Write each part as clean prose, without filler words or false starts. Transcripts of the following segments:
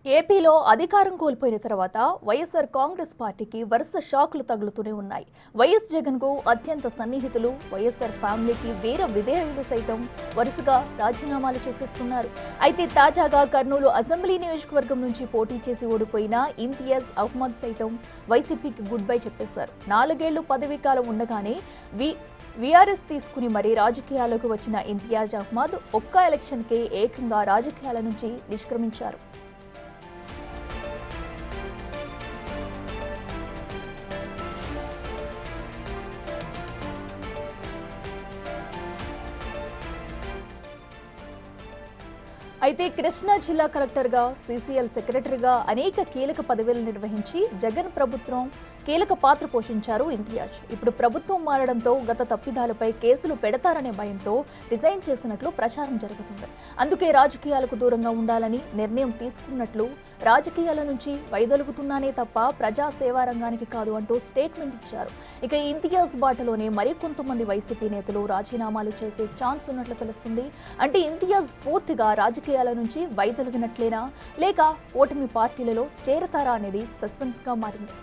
ఏపీలో అధికారం కోల్పోయిన తర్వాత వైఎస్ఆర్ కాంగ్రెస్ పార్టీకి వరుస షాకులు తగులుతూనే ఉన్నాయి. వైఎస్ జగన్ కు అత్యంత సన్నిహితులు, వైఎస్ఆర్ ఫ్యామిలీకి వీర విధేయులు సైతం వరుసగా రాజీనామాలు చేసేస్తున్నారు. అయితే తాజాగా కర్నూలు అసెంబ్లీ నియోజకవర్గం నుంచి పోటీ చేసి ఓడిపోయిన ఇంతియాజ్ అహ్మద్ సైతం వైసీపీకి గుడ్ బై చెప్పేశారు. 4 ఏళ్లు పదవీ కాలం ఉండగానే వీఆర్ఎస్ తీసుకుని మరీ రాజకీయాల్లోకి వచ్చిన ఇంతియాజ్ అహ్మద్ ఒక్క ఎలక్షన్కే ఏకంగా రాజకీయాల నుంచి నిష్క్రమించారు. అయితే కృష్ణా జిల్లా కలెక్టర్గా, సీసీఎల్ సెక్రటరీగా అనేక కీలక పదవులు నిర్వహించి జగన్ ప్రభుత్వం కీలక పాత్ర పోషించారు ఇంతియాజ్. ఇప్పుడు ప్రభుత్వం మారడంతో గత తప్పిదాలపై కేసులు పెడతారనే భయంతో రిజైన్ చేసినట్లు ప్రచారం జరుగుతుంది. అందుకే రాజకీయాలకు దూరంగా ఉండాలని నిర్ణయం తీసుకున్నట్లు, రాజకీయాల నుంచి వైదొలుగుతున్నానే తప్ప ప్రజా సేవా రంగానికి కాదు అంటూ స్టేట్మెంట్ ఇచ్చారు. ఇక ఇంతియాజ్ బాటలోనే మరికొంతమంది వైసీపీ నేతలు రాజీనామాలు చేసే ఛాన్స్ ఉన్నట్లు తెలుస్తుంది. అంటే ఇంతియాజ్ పూర్తిగా రాజకీయాల నుంచి వైదొలిగినట్లేనా, లేక ఓటమి పార్టీలలో చేరతారా అనేది సస్పెన్స్ గా మారింది.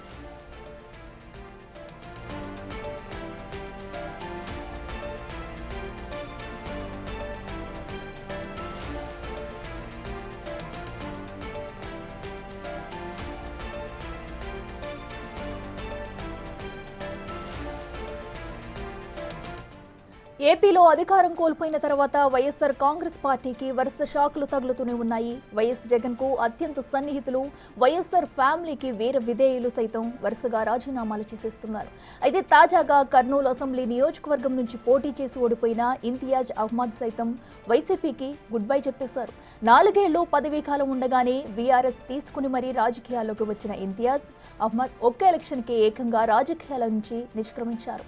ఏపీలో అధికారం కోల్పోయిన తర్వాత వైఎస్ఆర్ కాంగ్రెస్ పార్టీకి వరుస షాకులు తగులుతూనే ఉన్నాయి. వైఎస్ జగన్ కు అత్యంత సన్నిహితులు, వైఎస్ఆర్ ఫ్యామిలీకి వీర విధేయులు సైతం వరుసగా రాజీనామాలు చేసేస్తున్నారు. అయితే తాజాగా కర్నూలు అసెంబ్లీ నియోజకవర్గం నుంచి పోటీ చేసి ఓడిపోయిన ఇంతియాజ్ అహ్మద్ సైతం వైసీపీకి గుడ్ బై చెప్పేశారు. 4 ఏళ్లు పదవీ కాలం ఉండగానే వీఆర్ఎస్ తీసుకుని మరీ రాజకీయాల్లోకి వచ్చిన ఇంతియాజ్ అహ్మద్ ఒక్క ఎలక్షన్కి ఏకంగా రాజకీయాల నుంచి నిష్క్రమించారు.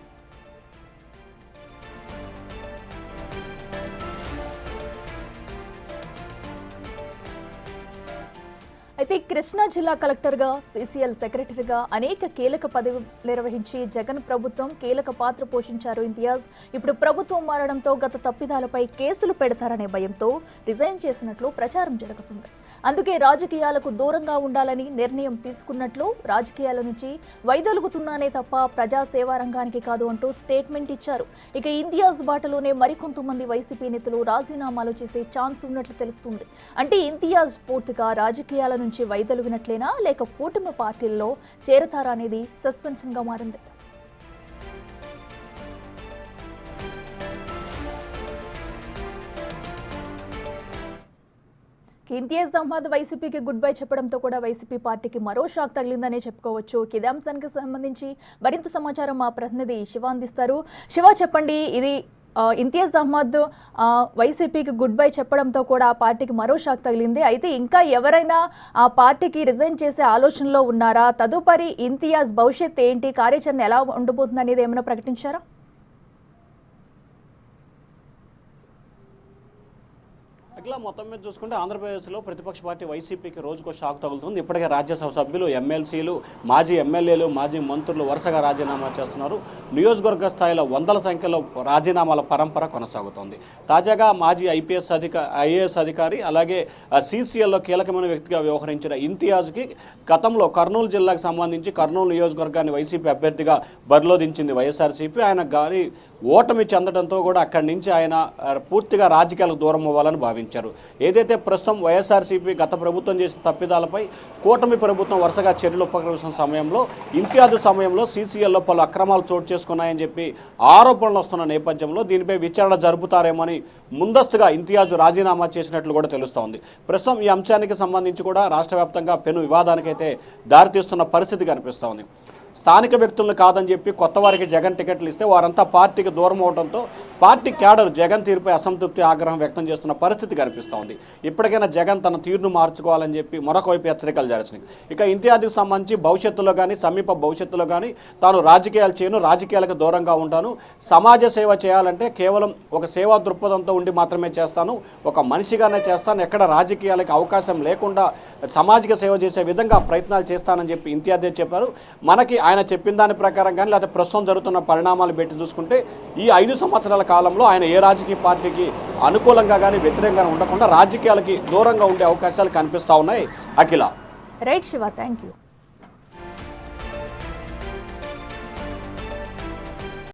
అయితే కృష్ణా జిల్లా కలెక్టర్గా, సీసీఎల్ సెక్రటరీగా అనేక కీలక పదవులు నిర్వహించి జగన్ ప్రభుత్వం కీలక పాత్ర పోషించారు ఇంతియాజ్. ఇప్పుడు ప్రభుత్వం మారడంతో గత తప్పిదాలపై కేసులు పెడతారనే భయంతో రిజైన్ చేసినట్లు ప్రచారం జరుగుతుంది. అందుకే రాజకీయాలకు దూరంగా ఉండాలని నిర్ణయం తీసుకున్నట్లు, రాజకీయాల నుంచి వైదొలుగుతున్నానే తప్ప ప్రజా సేవా రంగానికి కాదు అంటూ స్టేట్మెంట్ ఇచ్చారు. ఇక ఇంతియాజ్ బాటలోనే మరికొంతమంది వైసీపీ నేతలు రాజీనామాలు చేసే ఛాన్స్ ఉన్నట్లు తెలుస్తుంది. అంటే ఇంతియాజ్ పూర్తిగా రాజకీయాల నుంచి వైదొలిగినట్లేనా, లేక కూటమి పార్టీల్లో చేరతారా అనేది సస్పెన్షన్ గా మారింది. ఇంతియాజ్ అహ్మద్ వైసీపీకి గుడ్ బై చెప్పడంతో కూడా వైసీపీ పార్టీకి మరో షాక్ తగిలిందనే చెప్పుకోవచ్చు. ఇదే అంశానికి సంబంధించి మరింత సమాచారం మా ప్రతినిధి శివ అందిస్తారు. శివ, చెప్పండి, ఇది ఇంతియాజ్ అహ్మద్ వైసీపీకి గుడ్ బై చెప్పడంతో కూడా ఆ పార్టీకి మరో షాక్ తగిలింది. అయితే ఇంకా ఎవరైనా ఆ పార్టీకి రిజైన్ చేసే ఆలోచనలో ఉన్నారా? తదుపరి ఇంతియాజ్ భవిష్యత్ ఏంటి, కార్యాచరణ ఎలా ఉండబోతుంది అనేది ఏమైనా ప్రకటించారా? అట్లా మొత్తం మీద చూసుకుంటే ఆంధ్రప్రదేశ్లో ప్రతిపక్ష పార్టీ వైసీపీకి రోజుకో షాక్ తగులుతుంది. ఇప్పటికే రాజ్యసభ సభ్యులు, ఎమ్మెల్సీలు, మాజీ ఎమ్మెల్యేలు, మాజీ మంత్రులు వరుసగా రాజీనామా చేస్తున్నారు. నియోజకవర్గ స్థాయిలో వందల సంఖ్యలో రాజీనామాల పరంపర కొనసాగుతోంది. తాజాగా మాజీ ఐఏఎస్ అధికారి, అలాగే సీసీఎల్లో కీలకమైన వ్యక్తిగా వ్యవహరించిన ఇంతియాజ్కి గతంలో కర్నూలు జిల్లాకు సంబంధించి కర్నూలు నియోజకవర్గాన్ని వైసీపీ అభ్యర్థిగా బరిలో దించింది వైఎస్ఆర్సీపీ. ఆయన గారి ఓటమి చెందడంతో కూడా అక్కడి నుంచి ఆయన పూర్తిగా రాజకీయాలకు దూరం అవ్వాలని భావించారు. ఏదైతే ప్రస్తుతం వైఎస్ఆర్సీపీ గత ప్రభుత్వం చేసిన తప్పిదాలపై కూటమి ప్రభుత్వం వరుసగా చర్యలు ఉపక్రమిస్తున్న సమయంలో, ఇంతియాజ్ సమయంలో సీసీఎల్లో పలు అక్రమాలు చోటు చేసుకున్నాయని చెప్పి ఆరోపణలు వస్తున్న నేపథ్యంలో దీనిపై విచారణ జరుపుతారేమని ముందస్తుగా ఇంతియాజ్ రాజీనామా చేసినట్లు కూడా తెలుస్తోంది. ప్రస్తుతం ఈ అంశానికి సంబంధించి కూడా రాష్ట్ర వ్యాప్తంగా పెను వివాదానికైతే దారితీస్తున్న పరిస్థితి కనిపిస్తోంది. స్థానిక వ్యక్తులను కాదని చెప్పి కొత్త వారికి జగన్ టికెట్లు ఇస్తే వారంతా పార్టీకి దూరం అవడంతో పార్టీ క్యాడర్ జగన్ తీరుపై అసంతృప్తి, ఆగ్రహం వ్యక్తం చేస్తున్న పరిస్థితి కనిపిస్తోంది. ఇప్పటికైనా జగన్ తన తీరును మార్చుకోవాలని చెప్పి మరొక వైపు హెచ్చరికలు జరిచినాయి. ఇక ఇంతియాజ్కి సంబంధించి భవిష్యత్తులో కానీ, సమీప భవిష్యత్తులో కానీ తాను రాజకీయాలు చేయను, రాజకీయాలకు దూరంగా ఉంటాను, సమాజ సేవ చేయాలంటే కేవలం ఒక సేవా దృక్పథంతో ఉండి మాత్రమే చేస్తాను, ఒక మనిషిగానే చేస్తాను, ఎక్కడ రాజకీయాలకు అవకాశం లేకుండా సామాజిక సేవ చేసే విధంగా ప్రయత్నాలు చేస్తానని చెప్పి ఇంతియాజ్ చెప్పారు. మనకి ఆయన చెప్పిన దాని ప్రకారం కానీ లేకపోతే ప్రస్తుతం జరుగుతున్న పరిణామాలు పెట్టి చూసుకుంటే ఈ 5 సంవత్సరాల కాలంలో ఆయన ఏ రాజకీయ పార్టీకి అనుకూలంగా కానీ వ్యతిరేకంగా ఉండకుండా రాజకీయాలకి దూరంగా ఉండే అవకాశాలు కనిపిస్తూ ఉన్నాయి. Akhila. Right Shiva, thank you.